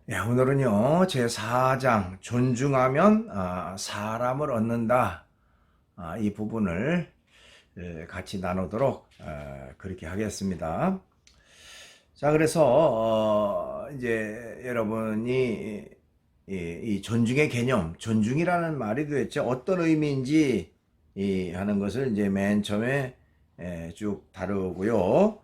오늘은요, 제4장, 존중하면 사람을 얻는다. 이 부분을 같이 나누도록 그렇게 하겠습니다. 자, 그래서 이제 여러분이 이 존중의 개념, 존중이라는 말이 도대체 어떤 의미인지 하는 것을 이제 맨 처음에 쭉 다루고요.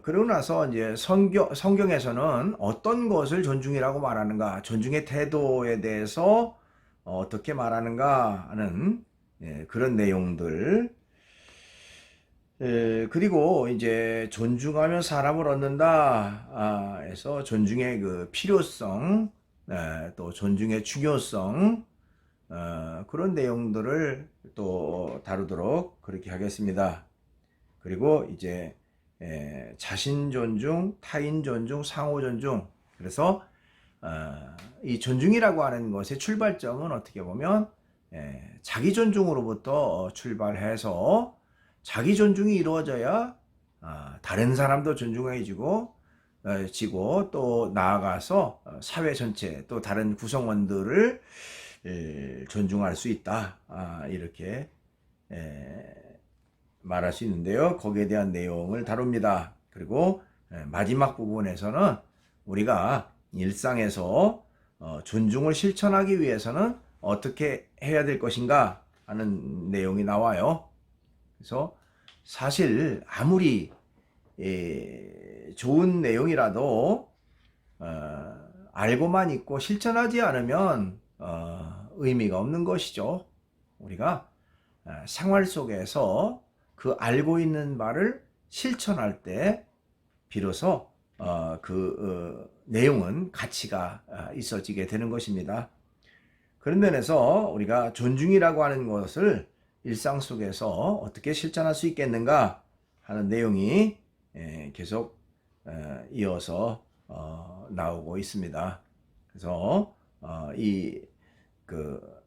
그러고 나서 이제 성경에서는 어떤 것을 존중이라고 말하는가, 존중의 태도에 대해서 어떻게 말하는가 하는 그런 내용들. 그리고 이제 존중하면 사람을 얻는다 해서 존중의 그 필요성, 또 존중의 중요성, 그런 내용들을 또 다루도록 그렇게 하겠습니다. 그리고 이제 자신 존중, 타인 존중, 상호 존중. 그래서 이 존중이라고 하는 것의 출발점은 어떻게 보면 자기 존중으로부터 출발해서 자기 존중이 이루어져야 다른 사람도 존중해지고 지고 또 나아가서 사회 전체 또 다른 구성원들을 존중할 수 있다. 이렇게 말할 수 있는데요. 거기에 대한 내용을 다룹니다. 그리고 마지막 부분에서는 우리가 일상에서 존중을 실천하기 위해서는 어떻게 해야 될 것인가 하는 내용이 나와요. 그래서 사실 아무리 좋은 내용이라도 알고만 있고 실천하지 않으면 의미가 없는 것이죠. 우리가 생활 속에서 그 알고 있는 바를 실천할 때 비로소 내용은 가치가 있어지게 되는 것입니다. 그런 면에서 우리가 존중이라고 하는 것을 일상 속에서 어떻게 실천할 수 있겠는가 하는 내용이 계속 이어서 나오고 있습니다. 그래서 이그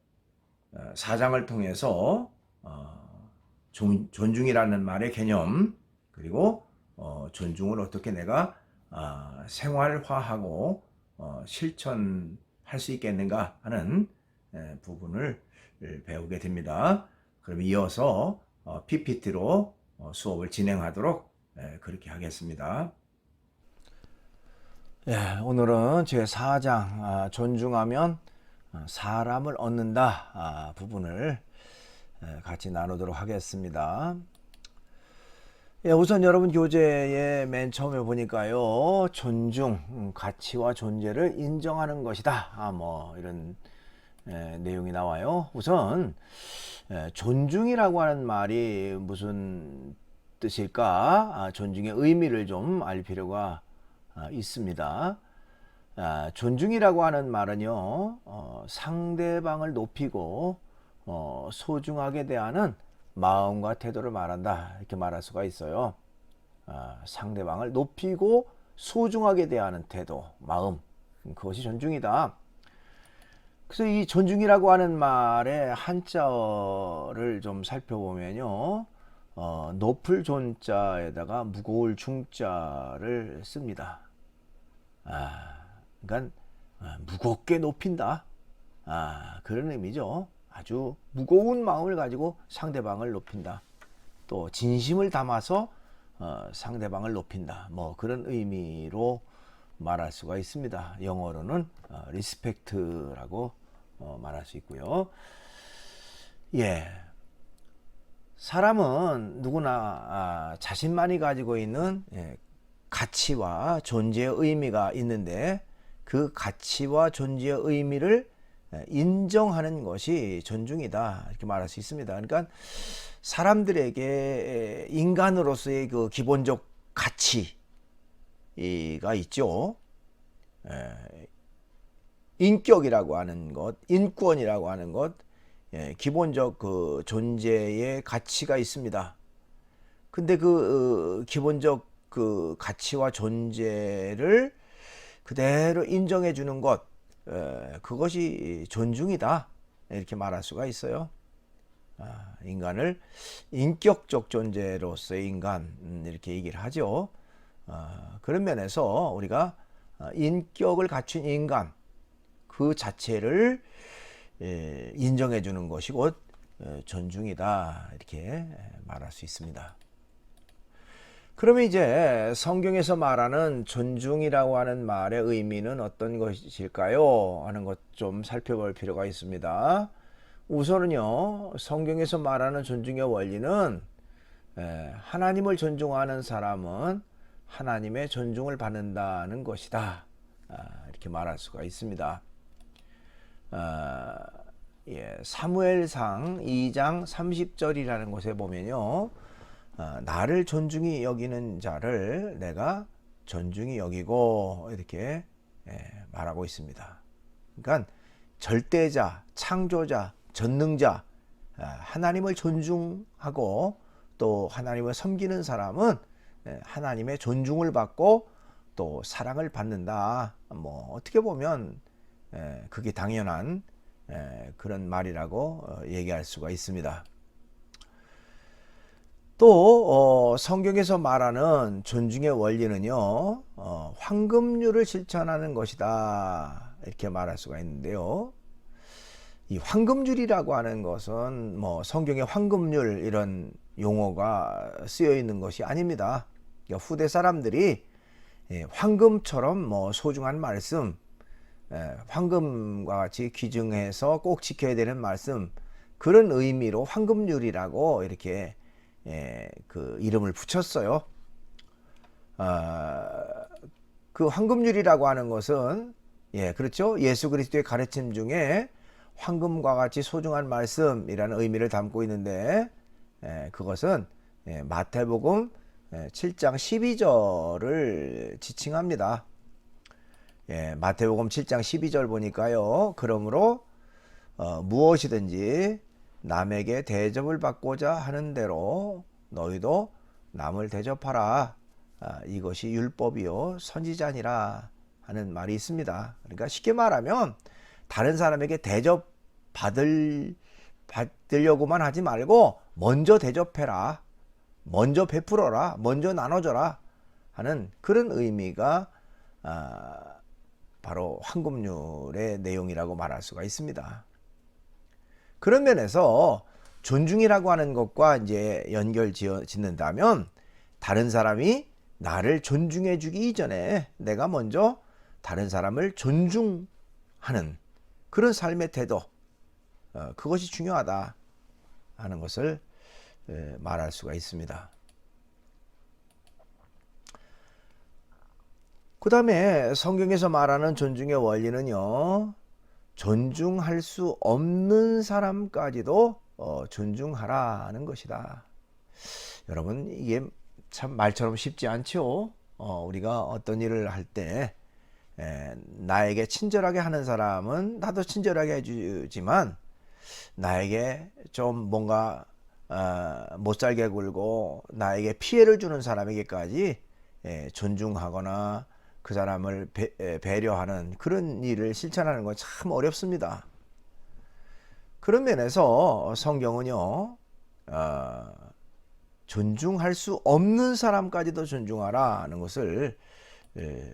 사장을 통해서 존중이라는 말의 개념, 그리고 존중을 어떻게 내가 생활화하고 실천할 수 있겠는가 하는 부분을 배우게 됩니다. 그럼 이어서 PPT로 수업을 진행하도록 그렇게 하겠습니다. 오늘은 제4장 존중하면 사람을 얻는다 부분을 같이 나누도록 하겠습니다. 우선 여러분 교재에 맨 처음에 보니까요, 존중, 가치와 존재를 인정하는 것이다. 뭐 이런 내용이 나와요. 우선 존중이라고 하는 말이 무슨 뜻일까? 존중의 의미를 좀 알 필요가 있습니다. 존중이라고 하는 말은요, 상대방을 높이고 소중하게 대하는 마음과 태도를 말한다, 이렇게 말할 수가 있어요. 상대방을 높이고 소중하게 대하는 태도, 마음, 그것이 존중이다. 그래서 이 존중이라고 하는 말의 한자어를 좀 살펴보면요, 높을 존자에다가 무거울 중자를 씁니다. 그러니까 무겁게 높인다, 그런 의미죠. 아주 무거운 마음을 가지고 상대방을 높인다. 또 진심을 담아서 상대방을 높인다. 뭐 그런 의미로 말할 수가 있습니다. 영어로는 리스펙트라고 말할 수 있고요. 사람은 누구나 자신만이 가지고 있는 가치와 존재의 의미가 있는데, 그 가치와 존재의 의미를 인정하는 것이 존중이다, 이렇게 말할 수 있습니다. 그러니까 사람들에게 인간으로서의 그 기본적 가치가 있죠. 인격이라고 하는 것, 인권이라고 하는 것, 기본적 그 존재의 가치가 있습니다. 근데 그 기본적 그 가치와 존재를 그대로 인정해 주는 것, 그것이 존중이다, 이렇게 말할 수가 있어요. 인간을 인격적 존재로서의 인간, 이렇게 얘기를 하죠. 그런 면에서 우리가 인격을 갖춘 인간 그 자체를 인정해 주는 것이 곧 존중이다 이렇게 말할 수 있습니다. 그러면 이제 성경에서 말하는 존중이라고 하는 말의 의미는 어떤 것일까요? 하는 것 좀 살펴볼 필요가 있습니다. 우선은요, 성경에서 말하는 존중의 원리는 하나님을 존중하는 사람은 하나님의 존중을 받는다는 것이다. 이렇게 말할 수가 있습니다. 사무엘상 2장 30절이라는 곳에 보면요. 나를 존중히 여기는 자를 내가 존중히 여기고 이렇게 말하고 있습니다. 그러니까 절대자, 창조자, 전능자, 하나님을 존중하고 또 하나님을 섬기는 사람은 하나님의 존중을 받고 또 사랑을 받는다. 뭐 어떻게 보면 그게 당연한 그런 말이라고 얘기할 수가 있습니다. 또 성경에서 말하는 존중의 원리는요, 황금률을 실천하는 것이다 이렇게 말할 수가 있는데요. 이 황금률이라고 하는 것은 뭐 성경에 황금률 이런 용어가 쓰여 있는 것이 아닙니다. 그러니까 후대 사람들이 황금처럼 뭐 소중한 말씀, 황금과 같이 귀중해서 꼭 지켜야 되는 말씀, 그런 의미로 황금률이라고 이렇게 그 이름을 붙였어요. 그 황금률이라고 하는 것은 그렇죠. 예수 그리스도의 가르침 중에 황금과 같이 소중한 말씀이라는 의미를 담고 있는데 그것은 마태복음 7장 12절을 지칭합니다. 마태복음 7장 12절 보니까요. 그러므로 무엇이든지 남에게 대접을 받고자 하는 대로 너희도 남을 대접하라. 이것이 율법이요 선지자니라 하는 말이 있습니다. 그러니까 쉽게 말하면 다른 사람에게 대접 받으려고만 하지 말고 먼저 대접해라. 먼저 베풀어라. 먼저 나눠줘라 하는 그런 의미가 바로 황금률의 내용이라고 말할 수가 있습니다. 그런 면에서 존중이라고 하는 것과 이제 연결 짓는다면 다른 사람이 나를 존중해 주기 이전에 내가 먼저 다른 사람을 존중하는 그런 삶의 태도, 그것이 중요하다 하는 것을 말할 수가 있습니다. 그 다음에 성경에서 말하는 존중의 원리는요, 존중할 수 없는 사람까지도 존중하라는 것이다. 여러분, 이게 참 말처럼 쉽지 않죠. 우리가 어떤 일을 할 때 나에게 친절하게 하는 사람은 나도 친절하게 해주지만 나에게 좀 뭔가 못살게 굴고 나에게 피해를 주는 사람에게까지 존중하거나 그 사람을 배려하는 그런 일을 실천하는 건 참 어렵습니다. 그런 면에서 성경은요, 존중할 수 없는 사람까지도 존중하라는 것을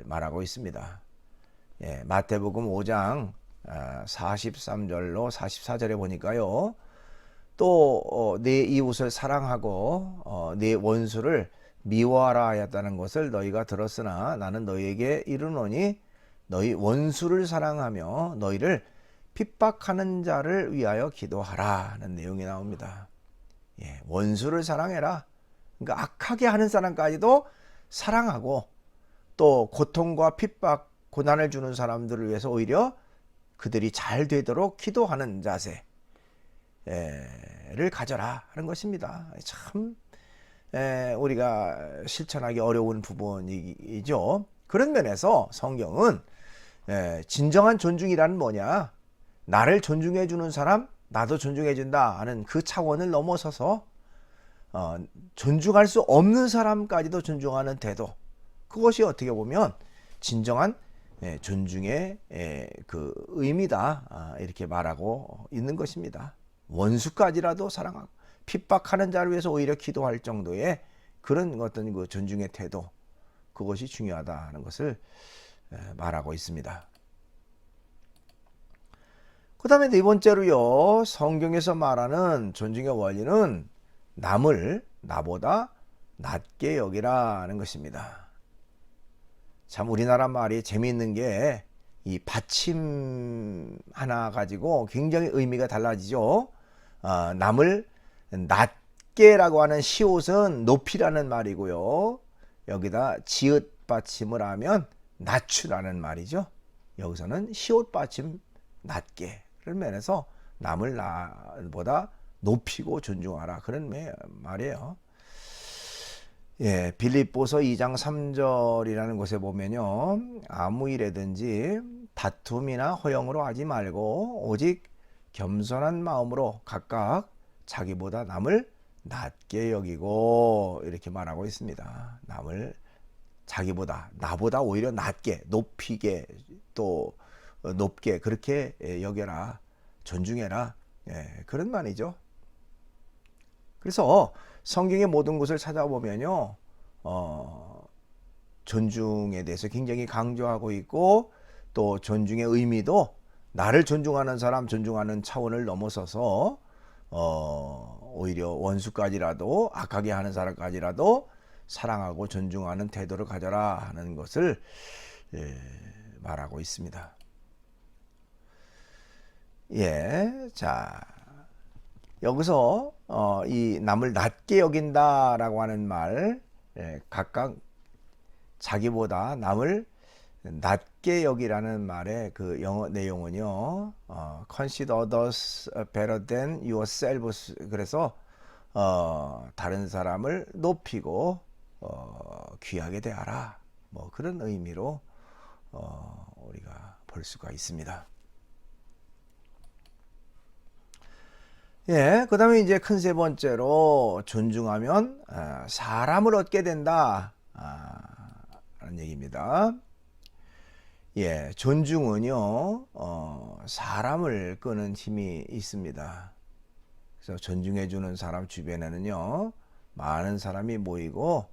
말하고 있습니다. 마태복음 5장 43절로 44절에 보니까요, 또 내 이웃을 사랑하고 내 원수를 미워하라 하였다는 것을 너희가 들었으나 나는 너희에게 이르노니 너희 원수를 사랑하며 너희를 핍박하는 자를 위하여 기도하라 하는 내용이 나옵니다. 원수를 사랑해라. 그러니까 악하게 하는 사람까지도 사랑하고 또 고통과 핍박, 고난을 주는 사람들을 위해서 오히려 그들이 잘 되도록 기도하는 자세를 가져라 하는 것입니다. 참 우리가 실천하기 어려운 부분이죠. 그런 면에서 성경은 진정한 존중이란 뭐냐, 나를 존중해 주는 사람 나도 존중해 준다 하는 그 차원을 넘어서서 존중할 수 없는 사람까지도 존중하는 태도, 그것이 어떻게 보면 진정한 존중의 그 의미다 이렇게 말하고 있는 것입니다. 원수까지라도 사랑하고 핍박하는 자를 위해서 오히려 기도할 정도의 그런 어떤 그 존중의 태도, 그것이 중요하다는 것을 말하고 있습니다. 그 다음에 네 번째로요, 성경에서 말하는 존중의 원리는 남을 나보다 낮게 여기라는 것입니다. 참 우리나라 말이 재미있는 게 이 받침 하나 가지고 굉장히 의미가 달라지죠. 남을 낮게라고 하는 시옷은 높이라는 말이고요. 여기다 지읒 받침을 하면 낮추라는 말이죠. 여기서는 시옷 받침 낮게 그런 면에서 남을 나보다 높이고 존중하라 그런 말이에요. 예, 빌립보서 2장 3절이라는 곳에 보면요, 아무 일에든지 다툼이나 허영으로 하지 말고 오직 겸손한 마음으로 각각 자기보다 남을 낮게 여기고 이렇게 말하고 있습니다. 남을 자기보다 나보다 오히려 낮게 높이게 또 높게 그렇게 여겨라, 존중해라, 그런 말이죠. 그래서 성경의 모든 곳을 찾아보면요, 존중에 대해서 굉장히 강조하고 있고, 또 존중의 의미도 나를 존중하는 사람 존중하는 차원을 넘어서서 오히려 원수까지라도 악하게 하는 사람까지라도 사랑하고 존중하는 태도를 가져라 하는 것을 말하고 있습니다. 예, 자, 여기서 이 남을 낮게 여긴다라고 하는 말, 각각 자기보다 남을 낮게 여기라는 말의 그 영어 내용은요, consider others better than yourselves. 그래서 다른 사람을 높이고 귀하게 대하라. 뭐 그런 의미로 우리가 볼 수가 있습니다. 예, 그 다음에 이제 큰 세 번째로 존중하면 사람을 얻게 된다 라는 얘기입니다. 예, 존중은요 사람을 끄는 힘이 있습니다. 그래서 존중해 주는 사람 주변에는요 많은 사람이 모이고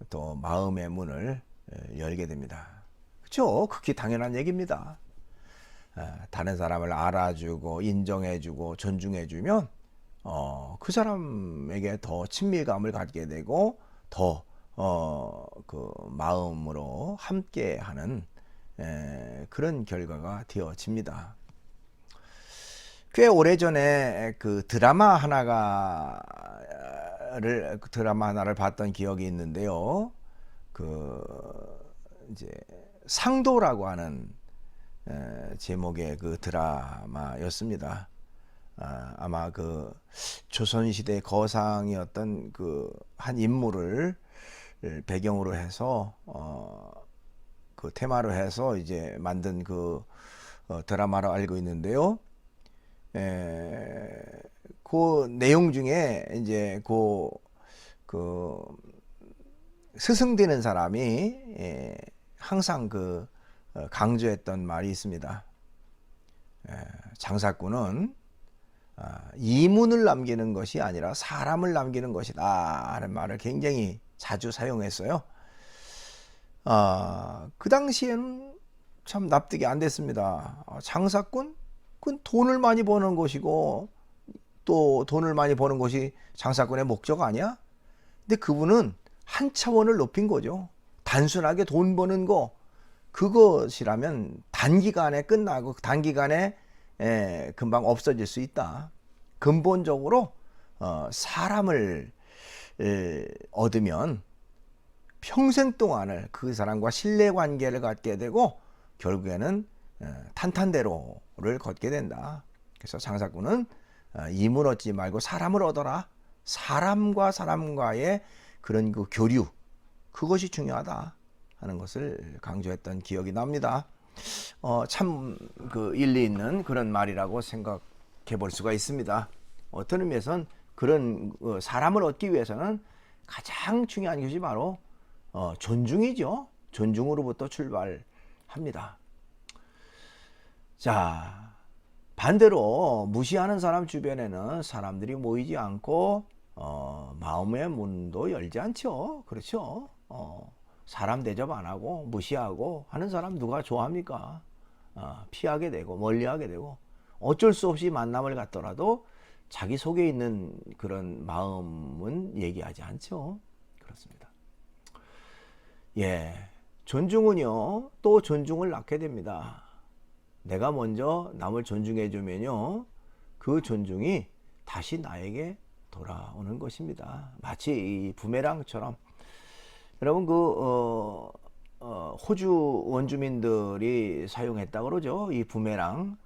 또 마음의 문을 열게 됩니다. 그렇죠? 극히 당연한 얘기입니다. 다른 사람을 알아주고 인정해주고 존중해주면 그 사람에게 더 친밀감을 갖게 되고 더 그 마음으로 함께하는 그런 결과가 되어집니다. 꽤 오래전에 그 드라마 하나를 봤던 기억이 있는데요. 그 이제 상도라고 하는 제목의 그 드라마였습니다. 아마 그 조선시대 거상이었던 그 한 인물을 배경으로 해서 그 테마로 해서 이제 만든 그 드라마로 알고 있는데요. 그 내용 중에 이제 그 스승되는 사람이 항상 그 강조했던 말이 있습니다. 장사꾼은 이문을 남기는 것이 아니라 사람을 남기는 것이다 하는 말을 굉장히 자주 사용했어요. 그 당시에는 참 납득이 안 됐습니다. 장사꾼? 그건 돈을 많이 버는 것이고 또 돈을 많이 버는 것이 장사꾼의 목적 아니야? 근데 그분은 한 차원을 높인 거죠. 단순하게 돈 버는 거 그것이라면 단기간에 끝나고 단기간에 금방 없어질 수 있다. 근본적으로 사람을 얻으면 평생 동안을 그 사람과 신뢰관계를 갖게 되고 결국에는 탄탄대로를 걷게 된다. 그래서 장사꾼은 이물 얻지 말고 사람을 얻어라. 사람과 사람과의 그런 그 교류 그것이 중요하다 하는 것을 강조했던 기억이 납니다. 참 그 일리 있는 그런 말이라고 생각해 볼 수가 있습니다. 어떤 의미에서는 그런 사람을 얻기 위해서는 가장 중요한 것이 바로 존중이죠. 존중으로부터 출발합니다. 자, 반대로 무시하는 사람 주변에는 사람들이 모이지 않고 마음의 문도 열지 않죠. 그렇죠. 사람 대접 안 하고 무시하고 하는 사람 누가 좋아합니까? 피하게 되고 멀리하게 되고 어쩔 수 없이 만남을 갖더라도 자기 속에 있는 그런 마음은 얘기하지 않죠. 그렇습니다. 예, 존중은요 또 존중을 낳게 됩니다. 내가 먼저 남을 존중해 주면요 그 존중이 다시 나에게 돌아오는 것입니다. 마치 이 부메랑처럼 여러분 호주 원주민들이 사용했다 그러죠. 이 부메랑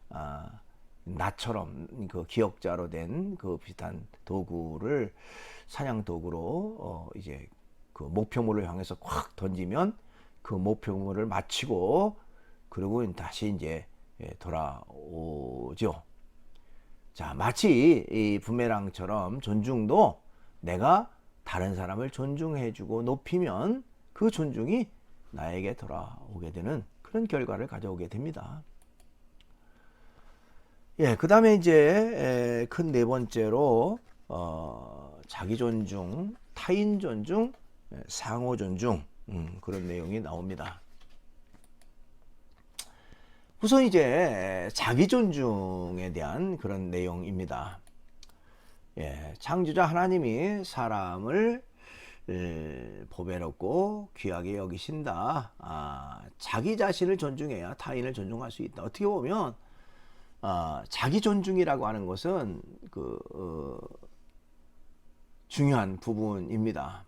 나처럼 그 기역자로 된 그 비슷한 도구를 사냥 도구로 이제 그 목표물을 향해서 콱 던지면 그 목표물을 맞히고 그리고 다시 이제 돌아오죠. 자, 마치 이 부메랑처럼 존중도 내가 다른 사람을 존중해주고 높이면 그 존중이 나에게 돌아오게 되는 그런 결과를 가져오게 됩니다. 예, 그 다음에 이제 큰 네 번째로 자기 존중, 타인 존중, 상호 존중 그런 내용이 나옵니다. 우선 이제 자기 존중에 대한 그런 내용입니다. 예, 창조자 하나님이 사람을 보배롭고 귀하게 여기신다. 자기 자신을 존중해야 타인을 존중할 수 있다. 어떻게 보면 자기 존중이라고 하는 것은 중요한 부분입니다.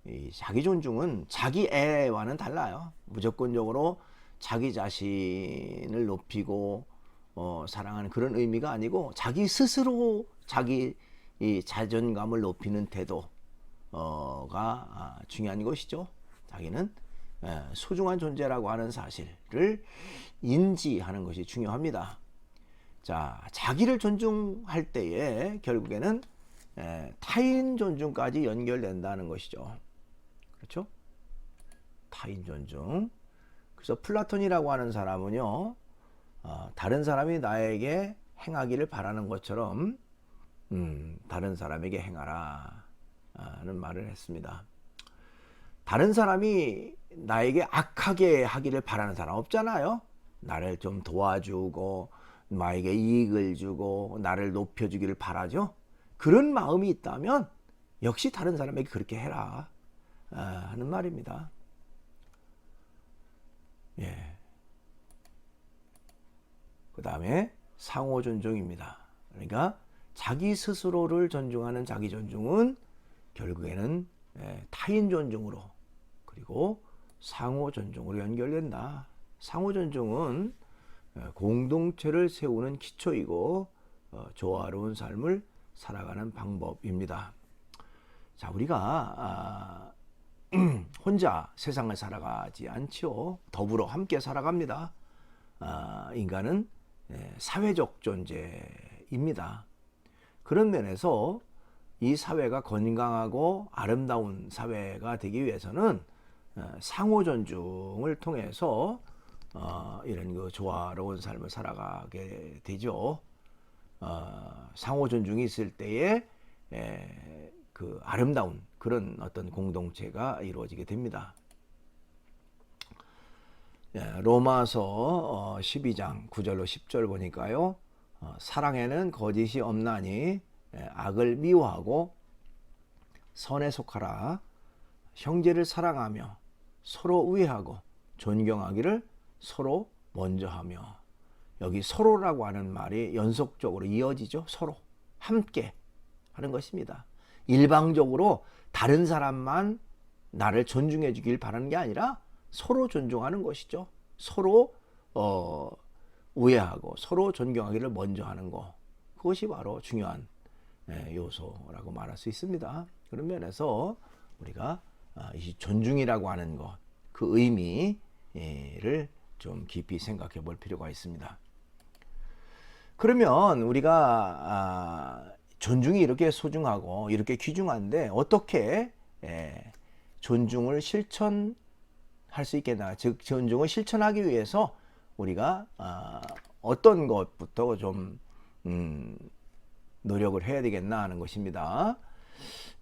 이 자기 존중은 자기 애와는 달라요. 무조건적으로 자기 자신을 높이고 사랑하는 그런 의미가 아니고 자기 스스로 자기 이 자존감을 높이는 태도가 중요한 것이죠. 자기는 소중한 존재라고 하는 사실을 인지하는 것이 중요합니다. 자, 자기를 존중할 때에 결국에는 타인 존중까지 연결된다는 것이죠. 그렇죠? 타인 존중. 그래서 플라톤이라고 하는 사람은요, 다른 사람이 나에게 행하기를 바라는 것처럼 다른 사람에게 행하라 는 말을 했습니다. 다른 사람이 나에게 악하게 하기를 바라는 사람 없잖아요. 나를 좀 도와주고 나에게 이익을 주고 나를 높여주기를 바라죠. 그런 마음이 있다면 역시 다른 사람에게 그렇게 해라 하는 말입니다. 예. 그 다음에 상호 존중입니다. 그러니까 자기 스스로를 존중하는 자기 존중은 결국에는 타인 존중으로 그리고 상호 존중으로 연결된다. 상호 존중은 공동체를 세우는 기초이고 조화로운 삶을 살아가는 방법입니다. 자, 우리가 혼자 세상을 살아가지 않지요. 더불어 함께 살아갑니다. 인간은 사회적 존재입니다. 그런 면에서 이 사회가 건강하고 아름다운 사회가 되기 위해서는 상호 존중을 통해서 이런 그 조화로운 삶을 살아가게 되죠. 상호 존중이 있을 때에 그 아름다운 그런 어떤 공동체가 이루어지게 됩니다. 로마서 12장 9절로 10절 보니까요. 사랑에는 거짓이 없나니 악을 미워하고 선에 속하라. 형제를 사랑하며 서로 우애하고 존경하기를 서로 먼저 하며. 여기 서로라고 하는 말이 연속적으로 이어지죠. 서로 함께 하는 것입니다. 일방적으로 다른 사람만 나를 존중해 주길 바라는 게 아니라 서로 존중하는 것이죠. 서로 우애하고 서로 존경하기를 먼저 하는 것. 그것이 바로 중요한 요소라고 말할 수 있습니다. 그런 면에서 우리가 이 존중이라고 하는 것, 그 의미를 좀 깊이 생각해 볼 필요가 있습니다. 그러면 우리가 존중이 이렇게 소중하고 이렇게 귀중한데 어떻게 존중을 실천할 수 있겠나? 즉 존중을 실천하기 위해서 우리가 어떤 것부터 좀 노력을 해야 되겠나 하는 것입니다.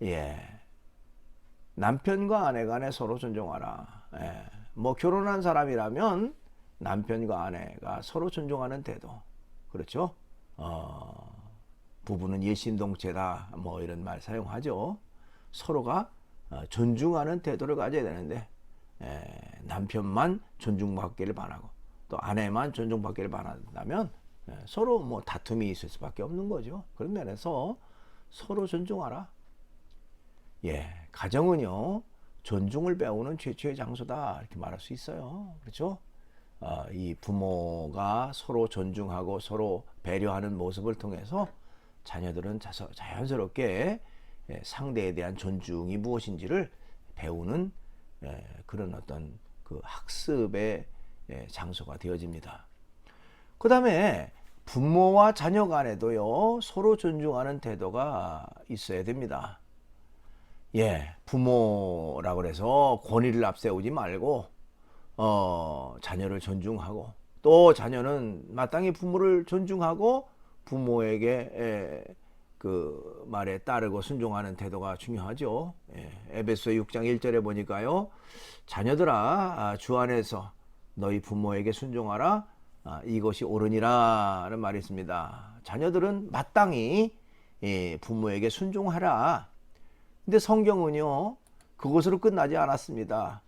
예. 남편과 아내 간에 서로 존중하라. 예. 뭐 결혼한 사람이라면 남편과 아내가 서로 존중하는 태도. 그렇죠? 부부는 일심동체다. 뭐 이런 말 사용하죠. 서로가 존중하는 태도를 가져야 되는데 남편만 존중받기를 바라고 또 아내만 존중받기를 바란다면 서로 뭐 다툼이 있을 수밖에 없는 거죠. 그런 면에서 서로 존중하라. 예, 가정은요 존중을 배우는 최초의 장소다 이렇게 말할 수 있어요. 그렇죠? 이 부모가 서로 존중하고 서로 배려하는 모습을 통해서 자녀들은 자연스럽게 상대에 대한 존중이 무엇인지를 배우는 그런 어떤 그 학습의 장소가 되어집니다. 그 다음에 부모와 자녀 간에도요 서로 존중하는 태도가 있어야 됩니다. 예, 부모라고 해서 권위를 앞세우지 말고 자녀를 존중하고 또 자녀는 마땅히 부모를 존중하고 부모에게 그 말에 따르고 순종하는 태도가 중요하죠. 에베소 6장 1절에 보니까요. 자녀들아 주 안에서 너희 부모에게 순종하라. 이것이 옳으니라 는 말이 있습니다. 자녀들은 마땅히 부모에게 순종하라. 근데 성경은요. 그것으로 끝나지 않았습니다.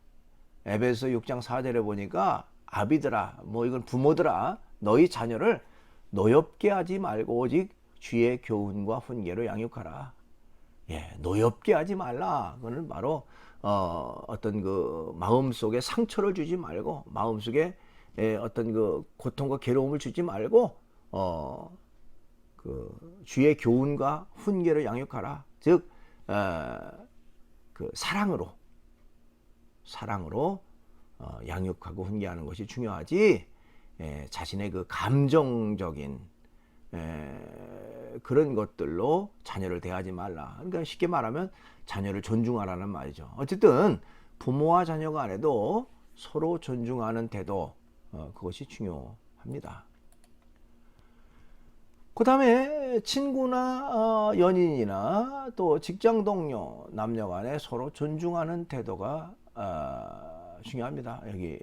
에베소 6장 4절에 보니까 아비들아 뭐 이건 부모들아 너희 자녀를 노엽게 하지 말고 오직 주의 교훈과 훈계로 양육하라. 예, 노엽게 하지 말라. 그거는 바로 어떤 그 마음속에 상처를 주지 말고 마음속에 어떤 그 고통과 괴로움을 주지 말고 그 주의 교훈과 훈계로 양육하라. 즉 그 사랑으로 양육하고 훈계하는 것이 중요하지. 자신의 그 감정적인 그런 것들로 자녀를 대하지 말라. 그러니까 쉽게 말하면 자녀를 존중하라는 말이죠. 어쨌든 부모와 자녀 간에도 서로 존중하는 태도 그것이 중요합니다. 그 다음에 친구나 연인이나 또 직장 동료 남녀 간에 서로 존중하는 태도가 중요합니다. 여기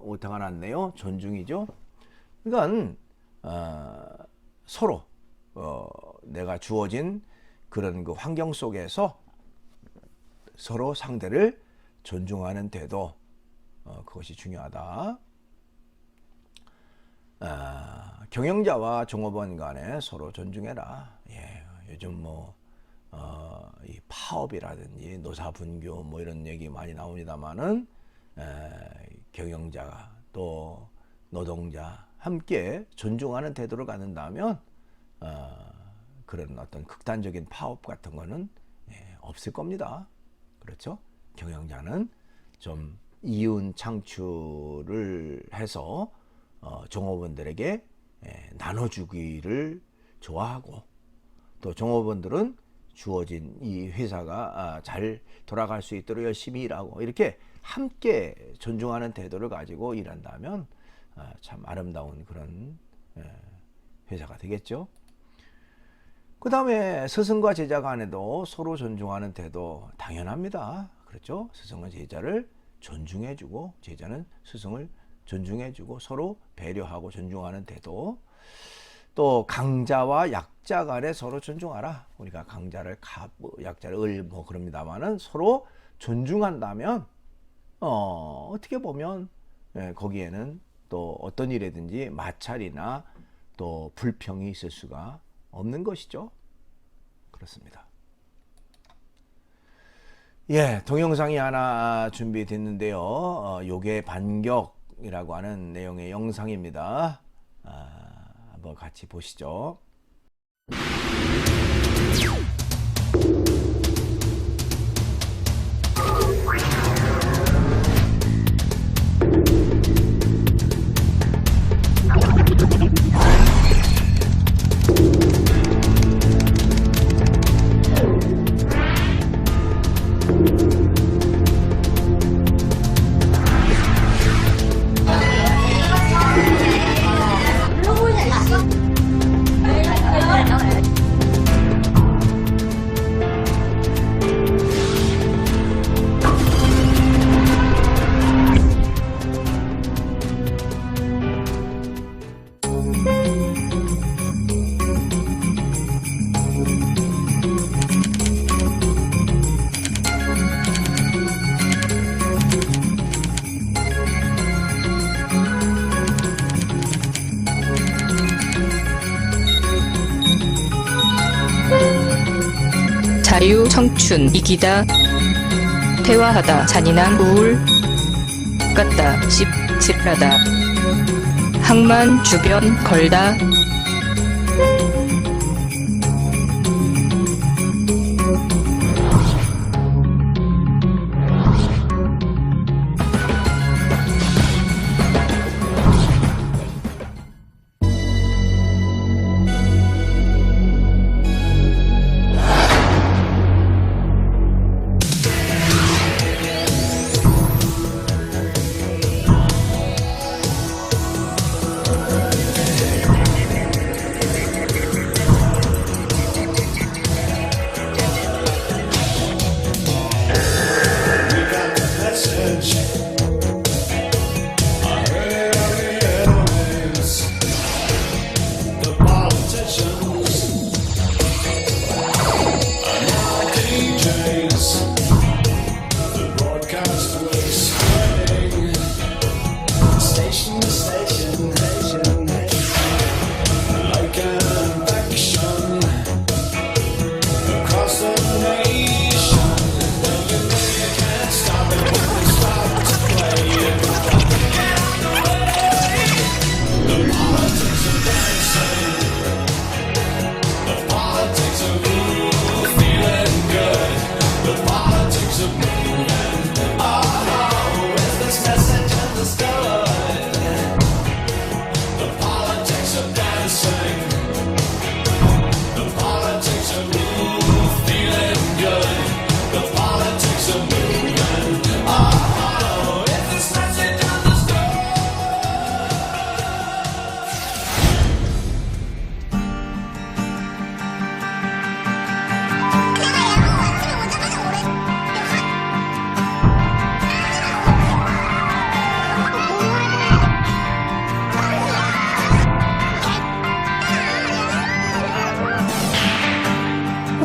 오타가 났네요. 존중이죠. 그러니까 서로 내가 주어진 그런 그 환경 속에서 서로 상대를 존중하는 태도 그것이 중요하다. 경영자와 종업원 간에 서로 존중해라. 예, 요즘 이 파업이라든지 노사분교 뭐 이런 얘기 많이 나옵니다만은 경영자가 또 노동자 함께 존중하는 태도를 갖는다면 그런 어떤 극단적인 파업 같은 거는 없을 겁니다. 그렇죠? 경영자는 좀 이윤 창출을 해서 종업원들에게 나눠주기를 좋아하고 또 종업원들은 주어진 이 회사가 잘 돌아갈 수 있도록 열심히 일하고 이렇게 함께 존중하는 태도를 가지고 일한다면 참 아름다운 그런 회사가 되겠죠. 그 다음에 스승과 제자 간에도 서로 존중하는 태도 당연합니다. 그렇죠? 스승은 제자를 존중해주고 제자는 스승을 존중해주고 서로 배려하고 존중하는 태도. 또 강자와 약자 간에 서로 존중하라. 우리가 강자를 약자를 을 뭐 그럽니다만은 서로 존중한다면 어떻게 보면 거기에는 또 어떤 일이든지 마찰이나 또 불평이 있을 수가 없는 것이죠. 그렇습니다. 예, 동영상이 하나 준비됐는데요. 요괴 반격이라고 하는 내용의 영상입니다. 한번 같이 보시죠. 청춘 이기다 대화하다 잔인한 우울 같다 씁쓸하다 항만 주변 걸다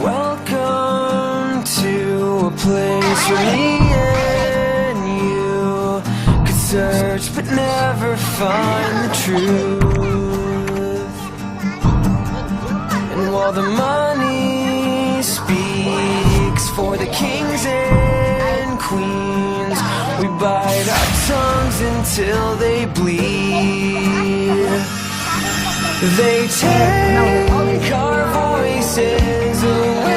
Welcome to a place where me and you could search but never find the truth. And while the money speaks for the kings and queens, we bite our tongues until they bleed. They take our voices away.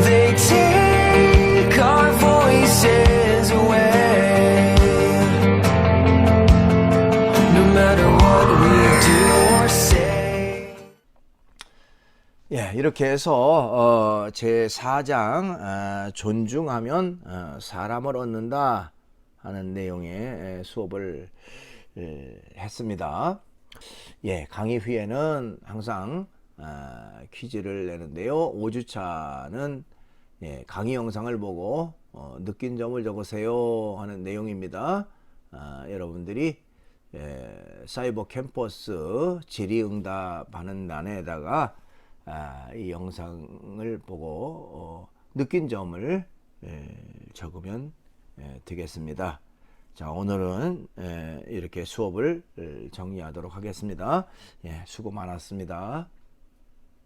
They take our voices away. No matter what we do or say. 예, 이렇게 해서 제 4장 존중하면 사람을 얻는다 하는 내용의 수업을 했습니다. 예, 강의 후에는 항상 퀴즈를 내는데요. 5주차는 예, 강의 영상을 보고 느낀 점을 적으세요 하는 내용입니다. 여러분들이 사이버 캠퍼스 질의응답하는欄에다가 이 영상을 보고 느낀 점을 적으면 되겠습니다. 자, 오늘은 이렇게 수업을 정리하도록 하겠습니다. 예, 수고 많았습니다.